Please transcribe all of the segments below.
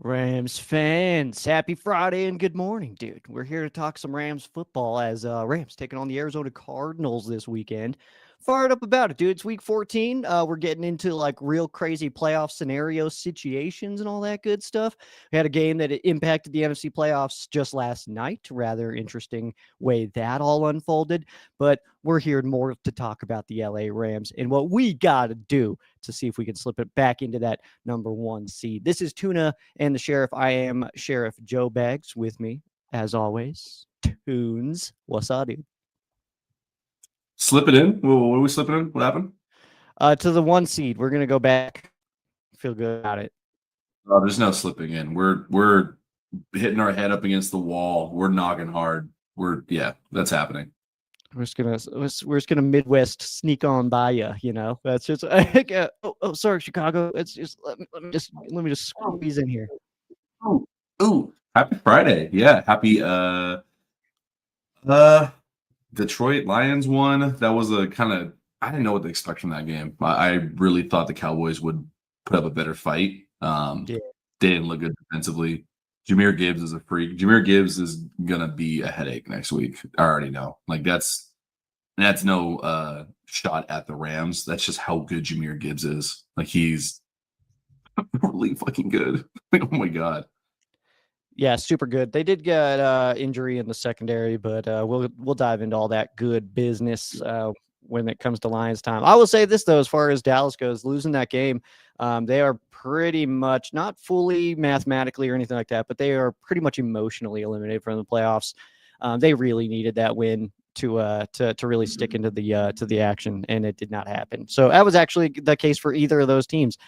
Rams fans, happy Friday and good morning, dude. We're here to talk some Rams football as Rams taking on the Arizona Cardinals this weekend. Fired up about it, dude. It's week 14. We're getting into like real crazy playoff scenario situations and all that good stuff. We had a game that impacted the NFC playoffs just last night. Rather interesting way that all unfolded. But we're here more to talk about the LA Rams and what we got to do to see if we can slip it back into that number one seed. This is Tuna and the Sheriff. I am Sheriff Joe Baggs. With me, as always, Tunes. What's up, dude? Slip it in. What are we slipping in? What happened? To the one seed. We're gonna go back. Feel good about it. There's no slipping in. We're hitting our head up against the wall. We're knocking hard. That's happening. We're just gonna Midwest sneak on by you. You know, that's just. Sorry, Chicago. It's just let me just squeeze in here. Oh, happy Friday. Yeah, happy Detroit Lions won. That was a kind of, I didn't know what to expect from that game. I really thought the Cowboys would put up a better fight. They didn't look good defensively. Jahmyr Gibbs is a freak. Jahmyr Gibbs is gonna be a headache next week. I already know. Like that's no shot at the Rams. That's just how good Jahmyr Gibbs is. Like he's really fucking good. Oh my god. Yeah, super good. They did get injury in the secondary, but we'll dive into all that good business when it comes to Lions time. I will say this though, as far as Dallas goes, losing that game, they are pretty much not fully mathematically or anything like that, but they are pretty much emotionally eliminated from the playoffs. They really needed that win to really stick into the action, and it did not happen. So that was actually the case for either of those teams.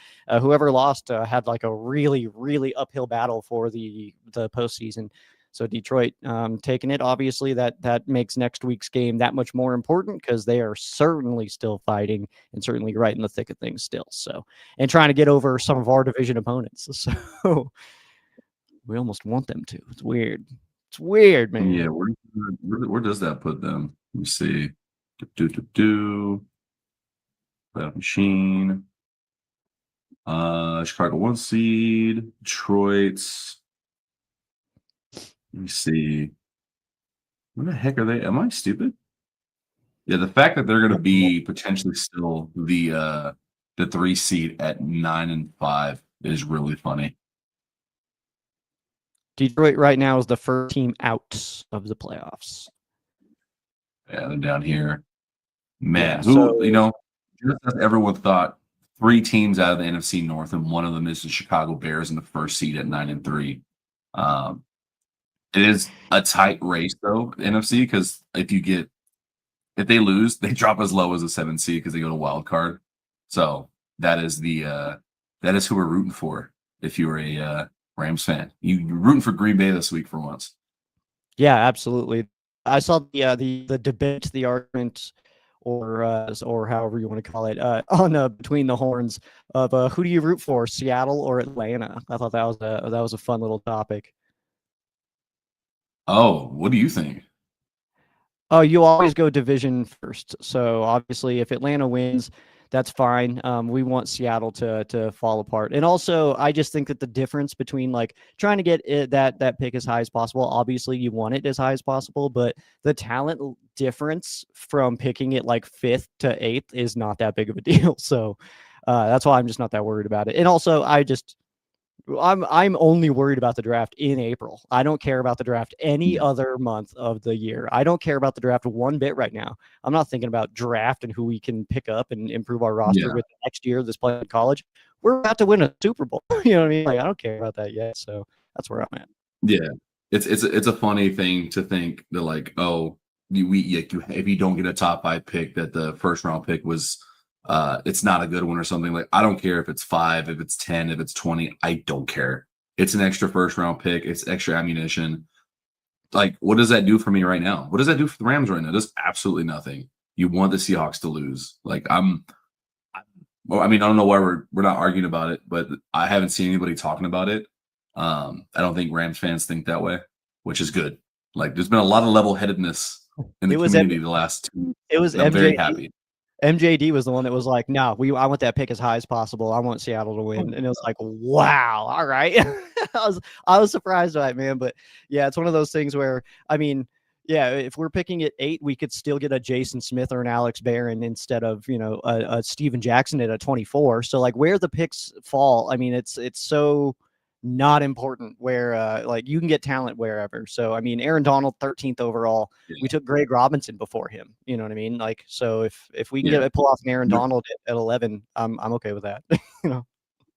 Whoever lost had like a really uphill battle for the postseason. So Detroit taking it, obviously that makes next week's game that much more important because they are certainly still fighting and certainly right in the thick of things still. So, and trying to get over some of our division opponents. So we almost want them to. It's weird. It's weird, man. Yeah, where does that put them? Let me see. That machine. Chicago 1 seed. Detroit's. Let me see. Where the heck are they? Am I stupid? Yeah, the fact that they're going to be potentially still the 3 seed at 9-5 is really funny. Detroit right now is the first team out of the playoffs. Yeah, they're down here. Man, just as everyone thought, 3 teams out of the NFC North, and one of them is the Chicago Bears in the first seed at 9-3. It is a tight race though, the NFC, because if they lose, they drop as low as a 7 seed because they go to wild card. So that is who we're rooting for. If you're a Rams fan, you're rooting for Green Bay this week for once. Yeah, absolutely. I saw the debate, the argument, or however you want to call it, on Between the Horns of who do you root for, Seattle or Atlanta? I thought that was a fun little topic. Oh, what do you think? Oh, you always go division first. So obviously, if Atlanta wins, that's fine. We want Seattle to fall apart, and also I just think that the difference between like trying to get that pick as high as possible. Obviously, you want it as high as possible, but the talent difference from picking it like 5th to 8th is not that big of a deal. So that's why I'm just not that worried about it. And also, I'm only worried about the draft in April. I don't care about the draft any other month of the year. I don't care about the draft one bit right now. I'm not thinking about draft and who we can pick up and improve our roster with next year, this play in college. We're about to win a Super Bowl. You know what I mean? Like, I don't care about that yet. So that's where I'm at. Yeah. It's a funny thing to think that like, oh, if you don't get a top 5 pick, that the first round pick was it's not a good one or something. Like, I don't care if it's 5, if it's 10, if it's 20. I don't care. It's an extra first round pick. It's extra ammunition. Like, what does that do for me right now? What does that do for the Rams right now? Does absolutely nothing. You want the Seahawks to lose. Like, I don't know why we're not arguing about it, but I haven't seen anybody talking about it. I don't think Rams fans think that way, which is good. Like, there's been a lot of level-headedness in the community the last 2. It was I'm very happy. MJD was the one that was like, no, I want that pick as high as possible. I want Seattle to win. And it was like, wow, all right. I was surprised by it, man. But yeah, it's one of those things where, I mean, yeah, if we're picking at 8, we could still get a Jason Smith or an Alex Barron instead of, a Steven Jackson at a 24. So like where the picks fall, I mean, it's so not important where like you can get talent wherever. So I mean, Aaron Donald 13th overall. Yeah. We took Greg Robinson before him. You know what I mean? Like, so if we can pull off an Aaron Yeah. Donald at 11, I'm okay with that. You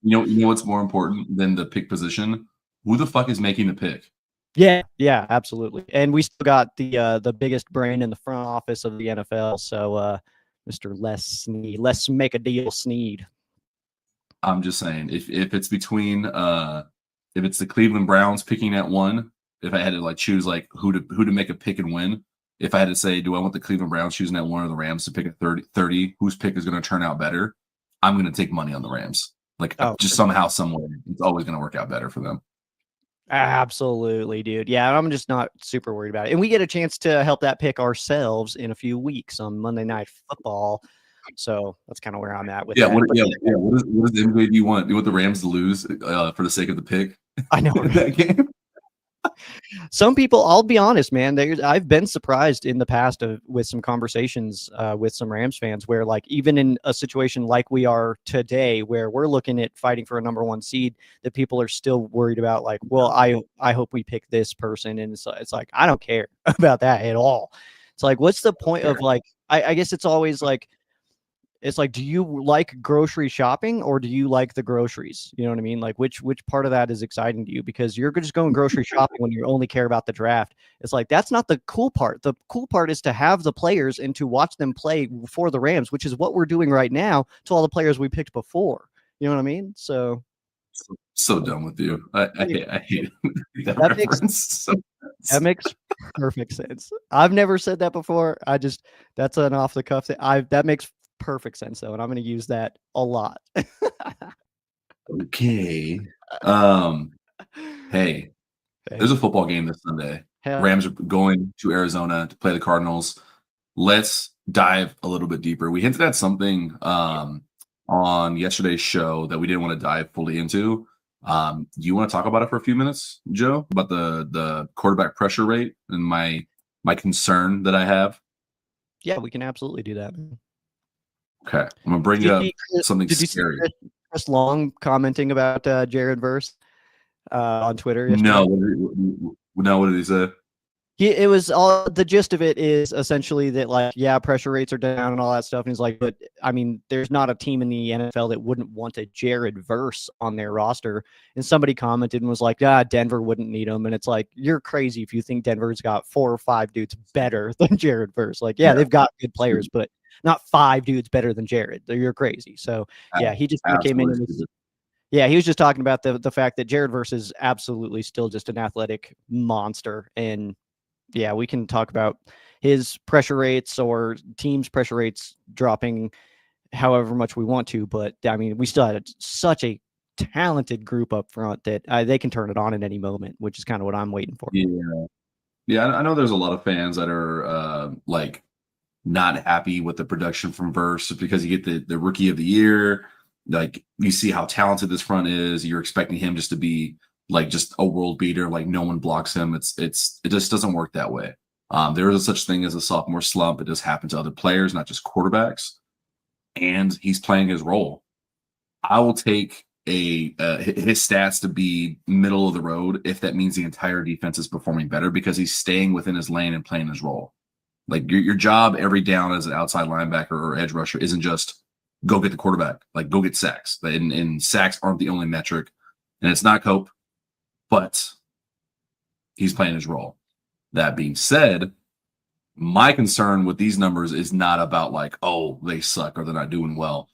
know what's more important than the pick position? Who the fuck is making the pick? Yeah, absolutely. And we still got the biggest brain in the front office of the NFL. So Mr. Les Snead, let's make a deal, Snead. I'm just saying, if it's between if it's the Cleveland Browns picking at 1, if I had to like choose like who to make a pick and win, if I had to say, do I want the Cleveland Browns choosing at 1 or the Rams to pick at 30, whose pick is going to turn out better? I'm going to take money on the Rams. Like just somehow, some way, it's always going to work out better for them. Absolutely, dude. Yeah, I'm just not super worried about it. And we get a chance to help that pick ourselves in a few weeks on Monday Night Football. So that's kind of where I'm at with that. What does the MVD want? Do you want the Rams to lose for the sake of the pick? I know that game. Some people, I'll be honest, man, I've been surprised in the past with some conversations with some Rams fans where like even in a situation like we are today where we're looking at fighting for a number 1 seed, that people are still worried about like, well, I hope we pick this person. And it's like, I don't care about that at all. It's like, what's the point of like, I guess it's always like, it's like, do you like grocery shopping or do you like the groceries? You know what I mean? Like which part of that is exciting to you? Because you're just going grocery shopping when you only care about the draft. It's like, that's not the cool part. The cool part is to have the players and to watch them play for the Rams, which is what we're doing right now to all the players we picked before. You know what I mean? So done with you. I hate that reference. That makes perfect sense. I've never said that before. That's an off the cuff thing. That makes perfect sense though, and I'm going to use that a lot. Okay. Hey, there's a football game this Sunday. Rams are going to Arizona to play the Cardinals. Let's dive a little bit deeper. We hinted at something on yesterday's show that we didn't want to dive fully into. Do you want to talk about it for a few minutes, Joe, about the quarterback pressure rate and my concern that I have? Yeah, we can absolutely do that. Okay, I'm gonna bring up something scary. Did you see Chris Long commenting about Jared Verse on Twitter yesterday? No, what did he say? It was all the gist of it is essentially that like, yeah, pressure rates are down and all that stuff. And he's like, but I mean, there's not a team in the NFL that wouldn't want a Jared Verse on their roster. And somebody commented and was like, Denver wouldn't need him. And it's like, you're crazy if you think Denver's got 4 or 5 dudes better than Jared Verse. Like, yeah, they've got good players, but not 5 dudes better than Jared. You're crazy. So yeah, he just came in and he was just talking about the fact that Jared Verse is absolutely still just an athletic monster. And yeah, we can talk about his pressure rates or teams' pressure rates dropping however much we want to. But I mean, we still had such a talented group up front that they can turn it on at any moment, which is kind of what I'm waiting for. Yeah. I know there's a lot of fans that are like not happy with the production from Verse because you get the rookie of the year. Like you see how talented this front is. You're expecting him just to be like just a world beater, like no one blocks him. It just doesn't work that way. There is such thing as a sophomore slump. It does happen to other players, not just quarterbacks. And he's playing his role. I will take his stats to be middle of the road if that means the entire defense is performing better because he's staying within his lane and playing his role. Like your job every down as an outside linebacker or edge rusher isn't just go get the quarterback, like go get sacks. And sacks aren't the only metric. And it's not Cope. But he's playing his role. That being said, my concern with these numbers is not about like, oh, they suck or they're not doing well.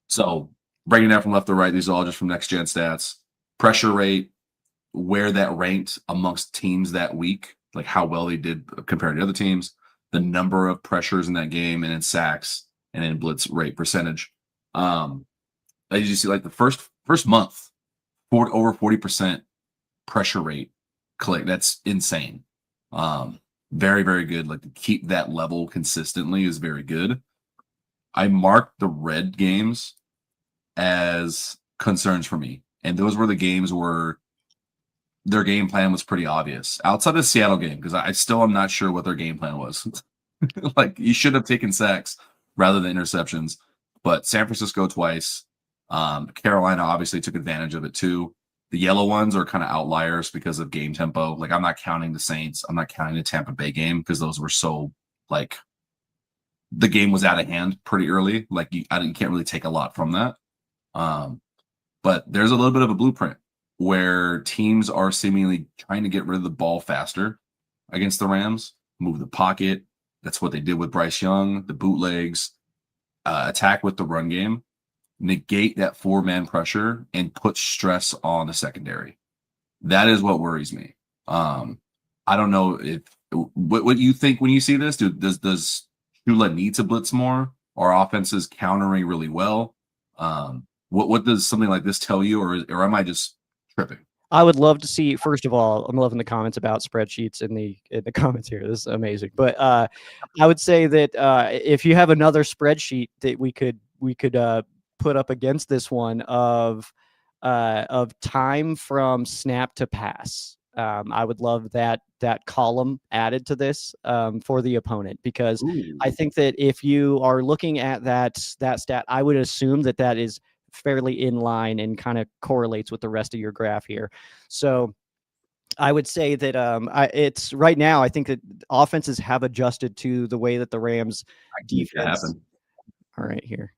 So breaking down from left to right, these are all just from Next Gen Stats. Pressure rate, where that ranked amongst teams that week, like how well they did compared to other teams, the number of pressures in that game, and in sacks, and in blitz rate percentage. As you see, like the first month, over 40% pressure rate click. That's insane. Very, very good. Like to keep that level consistently is very good. I marked the red games as concerns for me. And those were the games where their game plan was pretty obvious. Outside of the Seattle game, because I still am not sure what their game plan was. Like, you should have taken sacks rather than interceptions. But San Francisco twice. Carolina obviously took advantage of it too. The yellow ones are kind of outliers because of game tempo. Like, I'm not counting the Saints. I'm not counting the Tampa Bay game because those were so, like, the game was out of hand pretty early. Like, can't really take a lot from that. But there's a little bit of a blueprint where teams are seemingly trying to get rid of the ball faster against the Rams, move the pocket. That's what they did with Bryce Young, the bootlegs, attack with the run game, negate that 4-man pressure, and put stress on the secondary. That is what worries me. I don't know what you think when you see this. Does Shula need to blitz more? Our offense is countering really well. What does something like this tell you, or am I just tripping? I would love to see. First of all, I'm loving the comments about spreadsheets in the comments here. This is amazing. But I would say that if you have another spreadsheet that we could put up against this one of time from snap to pass, I would love that column added to this for the opponent, because I think that if you are looking at that stat, I would assume that is fairly in line and kind of correlates with the rest of your graph here. So I would say that it's right now, I think that offenses have adjusted to the way that the Rams defense. All right, here.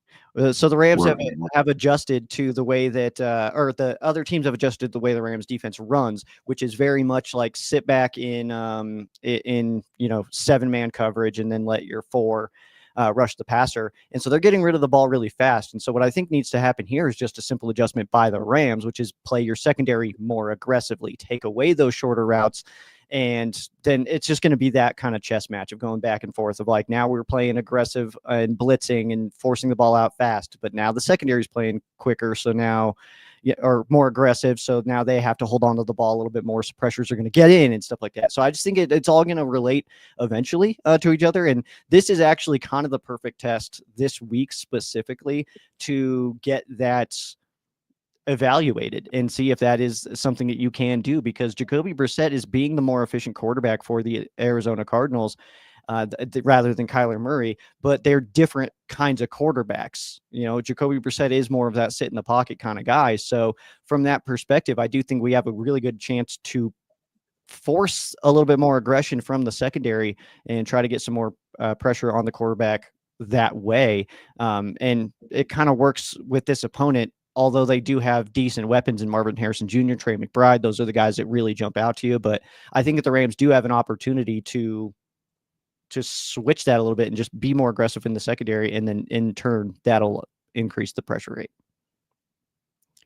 So the Rams have adjusted to the way that, or the other teams have adjusted the way the Rams defense runs, which is very much like sit back in 7-man coverage and then let your 4 rush the passer. And so they're getting rid of the ball really fast. And so what I think needs to happen here is just a simple adjustment by the Rams, which is play your secondary more aggressively, take away those shorter routes. And then it's just going to be that kind of chess match of going back and forth of, like, now we're playing aggressive and blitzing and forcing the ball out fast, but now the secondary is playing quicker. So now, or more aggressive. So now they have to hold on to the ball a little bit more. So pressures are going to get in and stuff like that. So I just think it's all going to relate eventually to each other. And this is actually kind of the perfect test this week specifically to get that evaluated and see if that is something that you can do, because Jacoby Brissett is being the more efficient quarterback for the Arizona Cardinals rather than Kyler Murray, but they're different kinds of quarterbacks. Jacoby Brissett is more of that sit in the pocket kind of guy. So from that perspective, I do think we have a really good chance to force a little bit more aggression from the secondary and try to get some more pressure on the quarterback that way. And it kind of works with this opponent, although they do have decent weapons in Marvin Harrison Jr., Trey McBride. Those are the guys that really jump out to you. But I think that the Rams do have an opportunity to switch that a little bit and just be more aggressive in the secondary. And then in turn, that'll increase the pressure rate.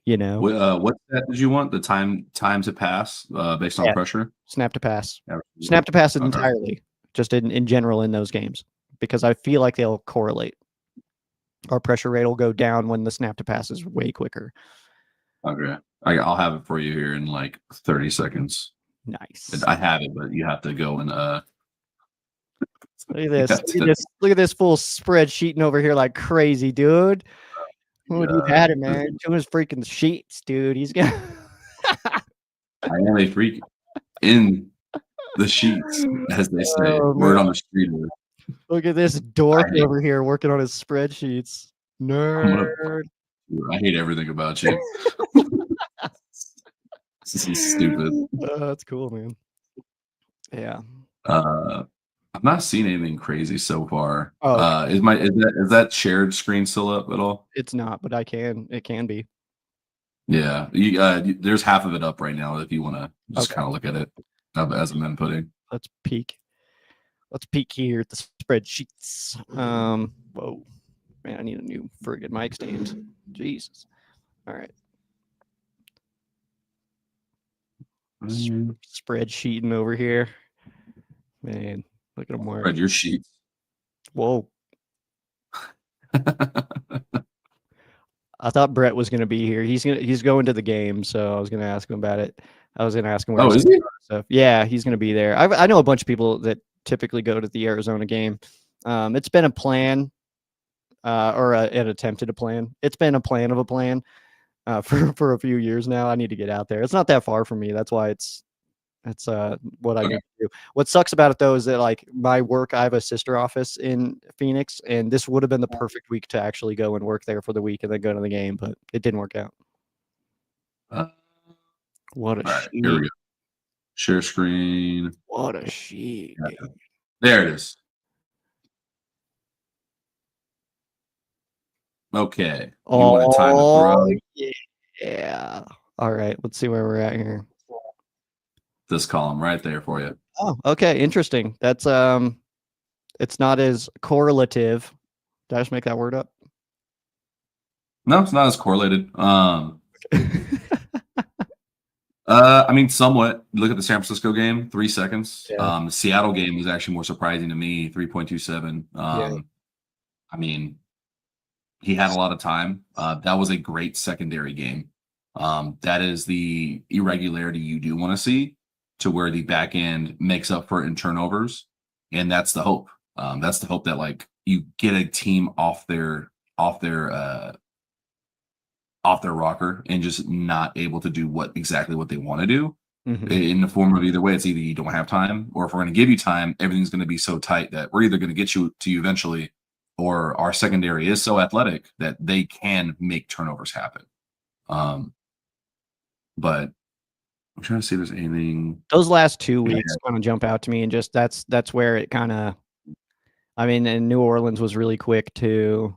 What stat did you want? The time to pass based on pressure? Snap to pass. Snap to pass entirely, just in general in those games, because I feel like they'll correlate. Our pressure rate will go down when the snap to pass is way quicker. Okay. I'll have it for you here in like 30 seconds. Nice. I have it, but you have to go and look at this. Look at this full spreadsheeting over here like crazy, dude. Dude, you had it, man. Tuna's freaking sheets, dude. He's got I am a freak in the sheets, as they say. Word on the street. Look at this dork over here working on his spreadsheets. Nerd. I hate everything about you. This is stupid. That's cool, man. Yeah. I've not seen anything crazy so far. Oh, is that shared screen still up at all? It's not, but it can be. Yeah. There's half of it up right now if you want to just kind of look at it as I'm inputting. Let's peek here at the spreadsheets. Whoa, man, I need a new friggin' mic stand. Jesus. All right. Spreadsheeting over here. Man, look at him work. Spread your sheets. Whoa. I thought Brett was going to be here. He's going to the game, so I was going to ask him about it. I was going to ask him. Is he? Stuff. Yeah, he's going to be there. I know a bunch of people that typically go to the Arizona game. It's been a plan or an attempted a plan. It's been a plan of a plan for a few years now. I need to get out there. It's not that far from me. That's why it's what I Okay. need to do. What sucks about it though is that like my work, I have a sister office in Phoenix, and this would have been the perfect week to actually go and work there for the week and then go to the game, but it didn't work out. All What a right, here we shit. go. Share screen. What a shit. Yeah. There it is. Okay. You want a time to throw Oh yeah. All right, let's see where we're at here. this column right there for you. Oh, okay, interesting. That's it's not as correlative. Did I just make that word up? No, it's not as correlated. I mean, somewhat. Look at the San Francisco game, 3 seconds. Yeah. The Seattle game was actually more surprising to me, 3.27. Yeah. I mean, he had a lot of time. That was a great secondary game. That is the irregularity you do want to see, to where the back end makes up for it in turnovers, and that's the hope. That's the hope that like you get a team off their rocker and just not able to do exactly what they want to do. Mhm. In the form of either way, it's either you don't have time, or if we're going to give you time, everything's going to be so tight that we're either going to get you eventually, or our secondary is so athletic that they can make turnovers happen. But I'm trying to see if there's anything. Those last 2 weeks kind of jump out to me, and just that's where it kind of. I mean, and New Orleans was really quick too.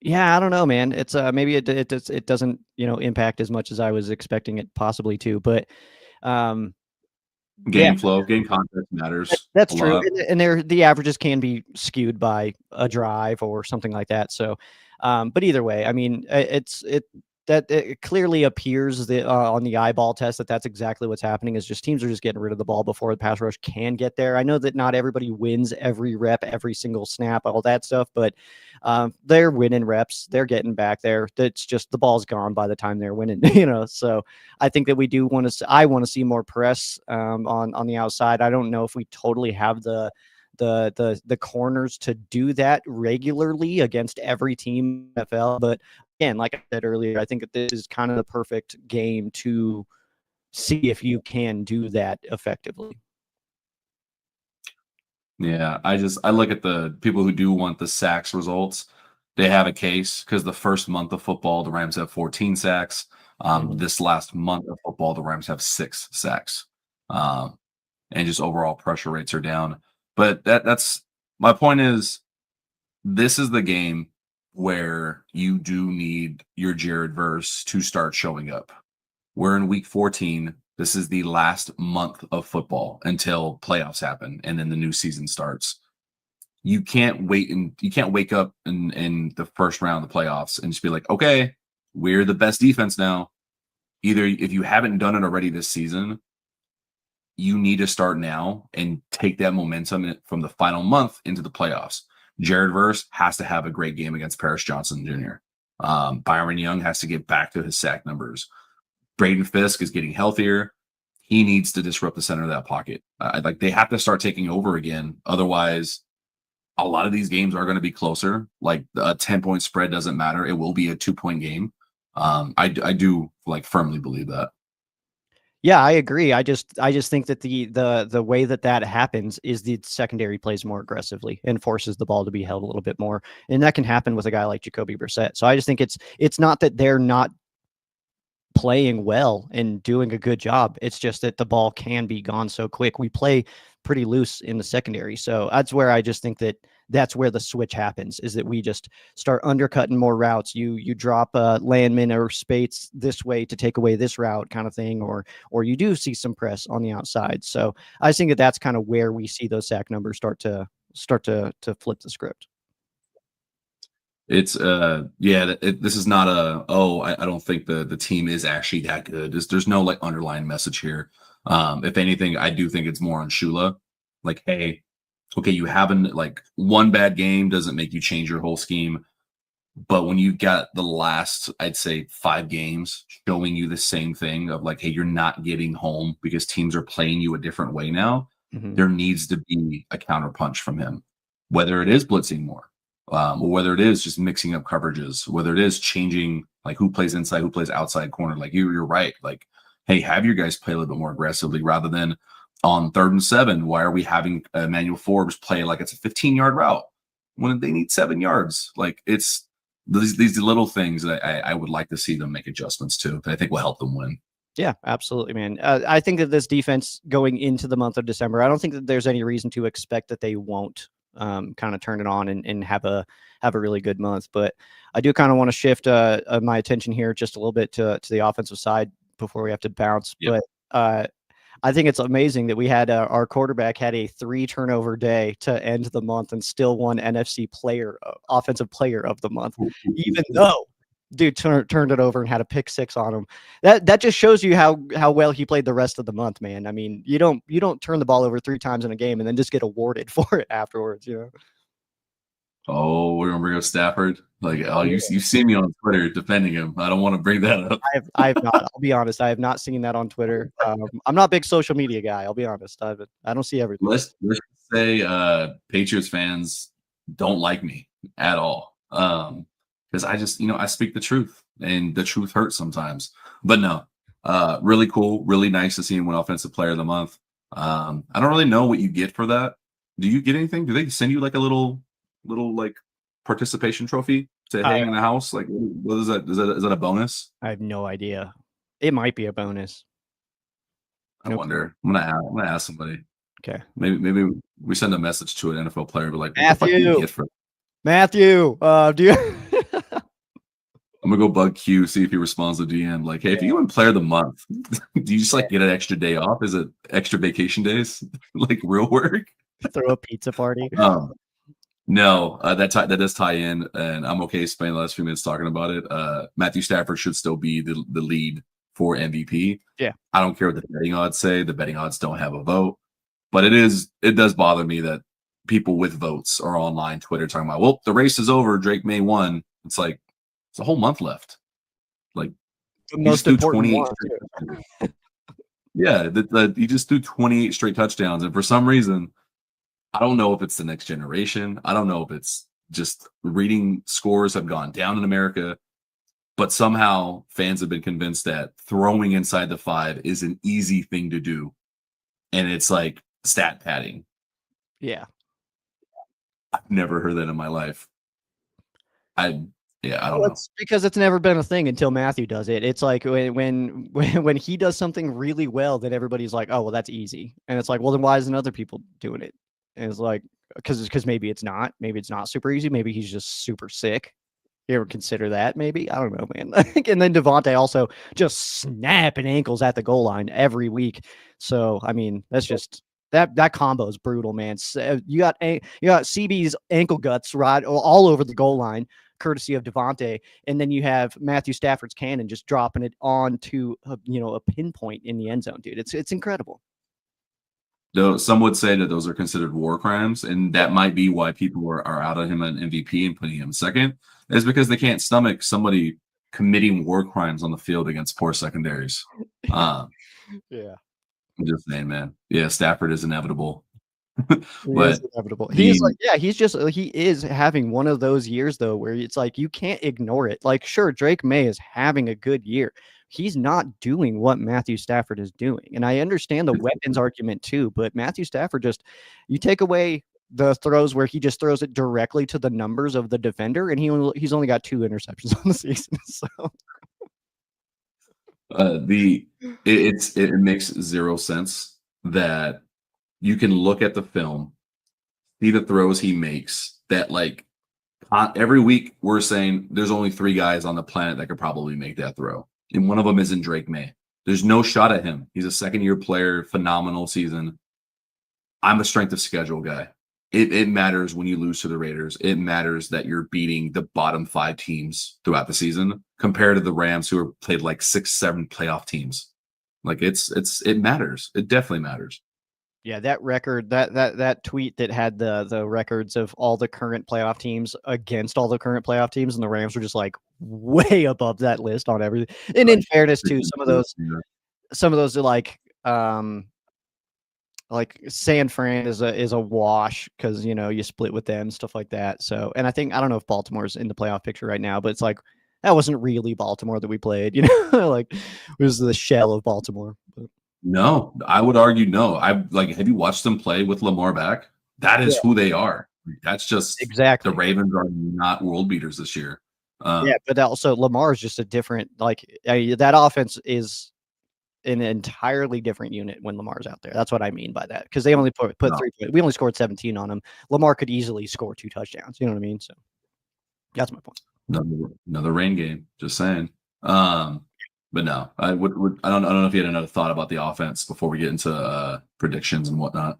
Yeah, I don't know, man. It's maybe it doesn't impact as much as I was expecting it possibly to, but Game yeah, flow, game context matters. that's a true. lot. And the averages can be skewed by a drive or something like that. So, but either way, I mean, it clearly appears that on the eyeball test that's exactly what's happening. Is just teams are just getting rid of the ball before the pass rush can get there. I know that not everybody wins every rep, every single snap, all that stuff, but they're winning reps. They're getting back there. That's just the ball's gone by the time they're winning. So I think that we do want to. I want to see more press on the outside. I don't know if we totally have the corners to do that regularly against every team in the NFL, but again, like I said earlier, I think that this is kind of the perfect game to see if you can do that effectively. Yeah, I look at the people who do want the sacks results. They have a case because the first month of football, the Rams have 14 sacks. This last month of football, the Rams have 6 sacks. And just overall pressure rates are down. But that's my point is, this is the game where you do need your Jared Verse to start showing up. We're in week 14. This is the last month of football until playoffs happen and then the new season starts. You can't wake up in the first round of the playoffs and just be like, okay, we're the best defense now. Either if you haven't done it already this season, you need to start now and take that momentum from the final month into the playoffs. Jared Verse has to have a great game against Paris Johnson Jr. Byron Young has to get back to his sack numbers. Braden Fisk is getting healthier. He needs to disrupt the center of that pocket. Like they have to start taking over again. Otherwise, a lot of these games are going to be closer. Like a 10-point spread doesn't matter. It will be a 2-point game. I do like firmly believe that. Yeah, I agree. I just think that the way that happens is the secondary plays more aggressively and forces the ball to be held a little bit more, and that can happen with a guy like Jacoby Brissett. So I just think it's not that they're not playing well and doing a good job. It's just that the ball can be gone so quick. We play pretty loose in the secondary. So that's where I just think that's where the switch happens, is that we just start undercutting more routes. You drop Landman or Spates this way to take away this route kind of thing, or you do see some press on the outside. So I think that's kind of where we see those sack numbers start to flip the script. It's this is not I don't think the team is actually that good. There's no like underlying message here. If anything, I do think it's more on Shula. Like, hey, okay, you haven't like one bad game doesn't make you change your whole scheme. But when you got the last, I'd say 5 games showing you the same thing of like, hey, you're not getting home because teams are playing you a different way now. Mm-hmm. There needs to be a counterpunch from him, whether it is blitzing more, or whether it is just mixing up coverages, whether it is changing like who plays inside, who plays outside corner. Like you're right. Like, hey, have your guys play a little bit more aggressively rather than on 3rd and 7. Why are we having Emmanuel Forbes play like it's a 15-yard route when they need 7 yards? Like it's these little things that I would like to see them make adjustments to that I think will help them win. Yeah, absolutely, man. I think that this defense going into the month of December, I don't think that there's any reason to expect that they won't kind of turn it on and have a really good month. But I do kind of want to shift my attention here just a little bit to the offensive side before we have to bounce. Yep. But I think it's amazing that we had our quarterback had a 3 turnover day to end the month and still won NFC offensive player of the month, even though dude turned it over and had a pick 6 on him. That just shows you how well he played the rest of the month, man. I mean, you don't turn the ball over 3 times in a game and then just get awarded for it afterwards, you know. Oh, we're gonna bring up Stafford. Like, oh, you see me on Twitter defending him. I don't want to bring that up. I have not. I'll be honest. I have not seen that on Twitter. I'm not a big social media guy. I'll be honest. I don't see everything. Let's say Patriots fans don't like me at all. Because I just, I speak the truth, and the truth hurts sometimes. But no, really cool, really nice to see him win Offensive Player of the Month. I don't really know what you get for that. Do you get anything? Do they send you like a little like participation trophy to hang in the house? Like, what is that? Is that a bonus? I have no idea. It might be a bonus. I wonder. I'm gonna ask somebody. Okay. Maybe we send a message to an NFL player, but like, Matthew, what the fuck do you get for it? Matthew, do you? I'm gonna go bug Q, see if he responds to DM. Like, hey, if you win Player of the Month, do you just like get an extra day off? Is it extra vacation days, like real work? Throw a pizza party. No, that does tie in, and I'm okay spending the last few minutes talking about it. Matthew Stafford should still be the lead for MVP. Yeah, I don't care what the betting odds say. The betting odds don't have a vote, but it does bother me that people with votes are online Twitter talking about, well, the race is over, Drake May won. It's like it's a whole month left. Like the most important one. Yeah, he just threw 28 straight touchdowns, and for some reason, I don't know if it's the next generation. I don't know if it's just reading scores have gone down in America, but somehow fans have been convinced that throwing inside the 5 is an easy thing to do. And it's like stat padding. Yeah. I've never heard that in my life. I don't know. It's because it's never been a thing until Matthew does it. It's like when he does something really well, then everybody's like, oh, well, that's easy. And it's like, well, then why isn't other people doing it? And it's like, because maybe it's not super easy. Maybe he's just super sick. You ever consider that? Maybe, I don't know, man. And then Devontae also just snapping ankles at the goal line every week. So I mean, that's just that combo is brutal, man. So you got CB's ankle guts right all over the goal line, courtesy of Devontae, and then you have Matthew Stafford's cannon just dropping it onto a pinpoint in the end zone, dude. It's incredible. Though some would say that those are considered war crimes, and that might be why people are out on him an MVP and putting him second, is because they can't stomach somebody committing war crimes on the field against poor secondaries. Yeah. I'm just saying, man. Yeah, Stafford is inevitable. But inevitable. He is having one of those years though where it's like you can't ignore it. Like, sure, Drake May is having a good year. He's not doing what Matthew Stafford is doing. And I understand the weapons argument too, but Matthew Stafford you take away the throws where he just throws it directly to the numbers of the defender, and he's only got 2 interceptions on the season. So it makes zero sense that you can look at the film, see the throws he makes, that like every week we're saying there's only 3 guys on the planet that could probably make that throw. And one of them isn't Drake May. There's no shot at him. He's a second-year player, phenomenal season. I'm a strength of schedule guy. It matters when you lose to the Raiders. It matters that you're beating the bottom 5 teams throughout the season compared to the Rams, who have played like 6-7 playoff teams. Like it matters. It definitely matters. Yeah, that record, that tweet that had the records of all the current playoff teams against all the current playoff teams, and the Rams were just like way above that list on everything. And in fairness, too, some of those are like like San Fran is a wash because you split with them, stuff like that. So, and I don't know if Baltimore's in the playoff picture right now, but it's like that wasn't really Baltimore that we played, like it was the shell of Baltimore. But, No, I would argue no. Have you watched them play with Lamar back? That is yeah, who they are. That's just the exactly. Ravens are not world beaters this year. Yeah, but also Lamar is just a different that offense is an entirely different unit when Lamar's out there. That's what I mean by that because they only put No, 3 points. We only scored 17 on him. Lamar could easily score 2 touchdowns. You know what I mean? So that's my point. another rain game. Just saying. But no, I don't know if you had another thought about the offense before we get into predictions and whatnot.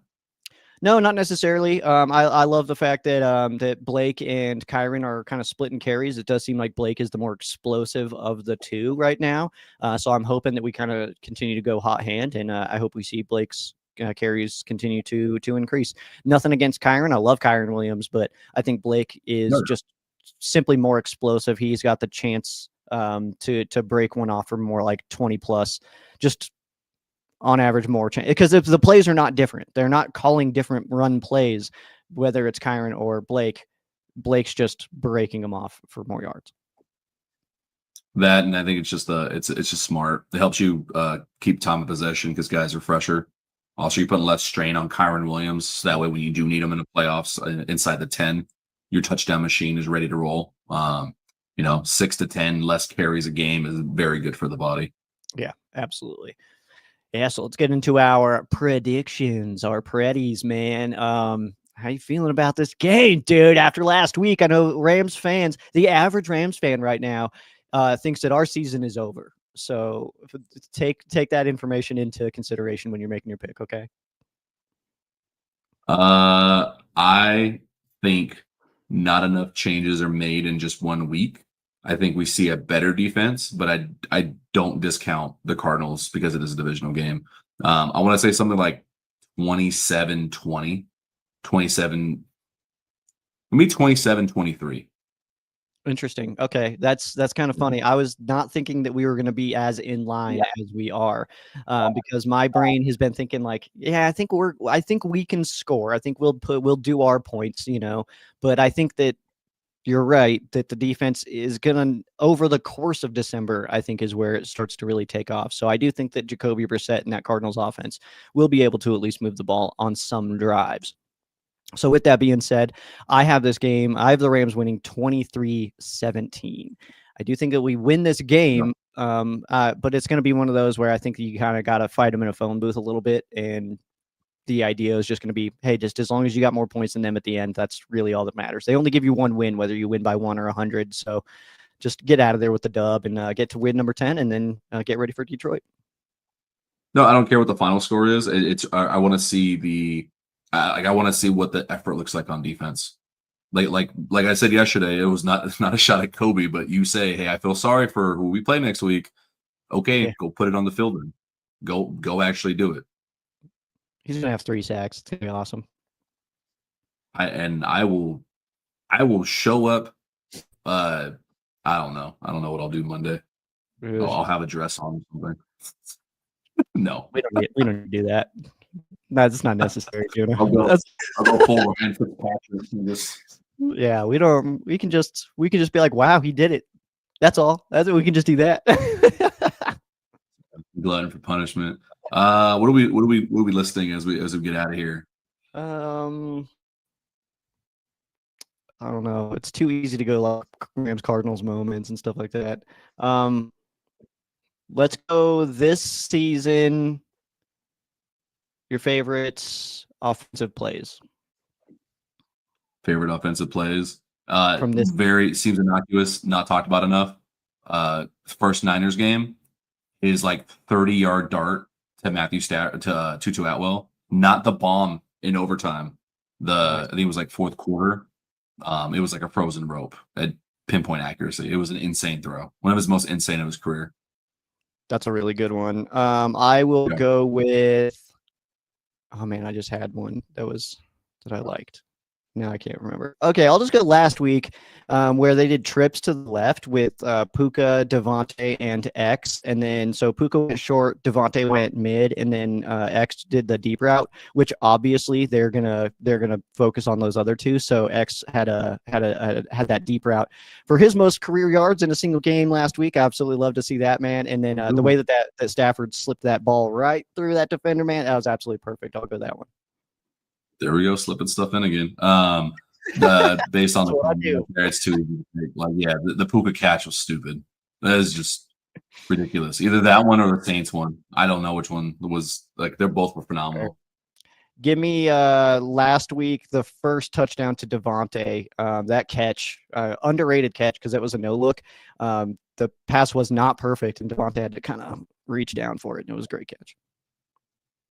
No, not necessarily. I love the fact that that Blake and Kyron are kind of splitting carries. It does seem like Blake is the more explosive of the two right now. So I'm hoping that we kind of continue to go hot hand, and I hope we see Blake's carries continue to increase. Nothing against Kyron. I love Kyron Williams, but I think Blake is just simply more explosive. He's got the chance to break one off for more like 20 plus. Just on average more chance because if the plays are not different, they're not calling different run plays, whether it's Kyron or Blake's just breaking them off for more yards. That, and I think it's just it's just smart. It helps you keep time of possession because guys are fresher. Also, you're putting less strain on Kyron Williams. So that way, when you do need him in the playoffs inside the 10, your touchdown machine is ready to roll. 6 to 10 less carries a game is very good for the body. Yeah, absolutely. Yeah, so let's get into our predictions, our preddies, man. How you feeling about this game, dude? After last week, I know Rams fans, the average Rams fan right now, thinks that our season is over. So take that information into consideration when you're making your pick, okay? I think not enough changes are made in just 1 week. I think we see a better defense, but I don't discount the Cardinals because it is a divisional game. I want to say something like 27-20, 27, maybe 27-23. Interesting. Okay, that's kind of funny. I was not thinking that we were going to be as in line as we are, because my brain has been thinking like, yeah, I think we can score. I think we'll do our points, But I think that you're right that the defense is gonna over the course of December, I think is where it starts to really take off. So I do think that Jacoby Brissett and that Cardinals offense will be able to at least move the ball on some drives. So with that being said, I have the Rams winning 23-17. I do think that we win this game, but it's going to be one of those where I think you kind of got to fight them in a phone booth a little bit. And the idea is just going to be, hey, just as long as you got more points than them at the end, that's really all that matters. They only give you one win, whether you win by 1 or 100. So just get out of there with the dub and get to win number 10 and then get ready for Detroit. No, I don't care what the final score is. I want to see I want to see what the effort looks like on defense. Like I said yesterday, it's not a shot at Kobe, but you say, hey, I feel sorry for who we play next week. Okay, Go put it on the field then. Go actually do it. He's gonna have 3 sacks. It's gonna be awesome. I will show up. I don't know what I'll do Monday. I'll have a dress on or something. No, we don't need to do that. That's not necessary. I'll go full Ryan Fitzpatrick and just. Yeah, we don't. We can just be like, wow, he did it. That's all. We can just do that. Glutton for punishment. What are we listing as we get out of here? I don't know. It's too easy to go like Rams Cardinals moments and stuff like that. Let's go this season. Your favorites offensive plays. Favorite offensive plays. From this seems innocuous, not talked about enough. First Niners game is like 30-yard dart to Tutu Atwell, not the bomb in overtime. I think it was like fourth quarter. It was like a frozen rope at pinpoint accuracy. It was an insane throw. One of his most insane of his career. That's a really good one. I will go with. Oh man, I just had one that I liked. No, I can't remember. Okay, I'll just go last week, where they did trips to the left with Puka, Devontae, and X, and then so Puka went short, Devontae went mid, and then X did the deep route, which obviously they're gonna focus on those other two. So X had that deep route for his most career yards in a single game last week. I absolutely love to see that, man. And then the way that Stafford slipped that ball right through that defender, man, that was absolutely perfect. I'll go that one. There we go, slipping stuff in again. Based on the it's too easy to pick. Like, yeah, the Puka catch was stupid. That is just ridiculous. Either that one or the Saints one. I don't know which one was. Like, they're both were phenomenal. Give me last week the first touchdown to Devontae. That catch, underrated catch because it was a no look. The pass was not perfect, and Devontae had to kind of reach down for it, and it was a great catch.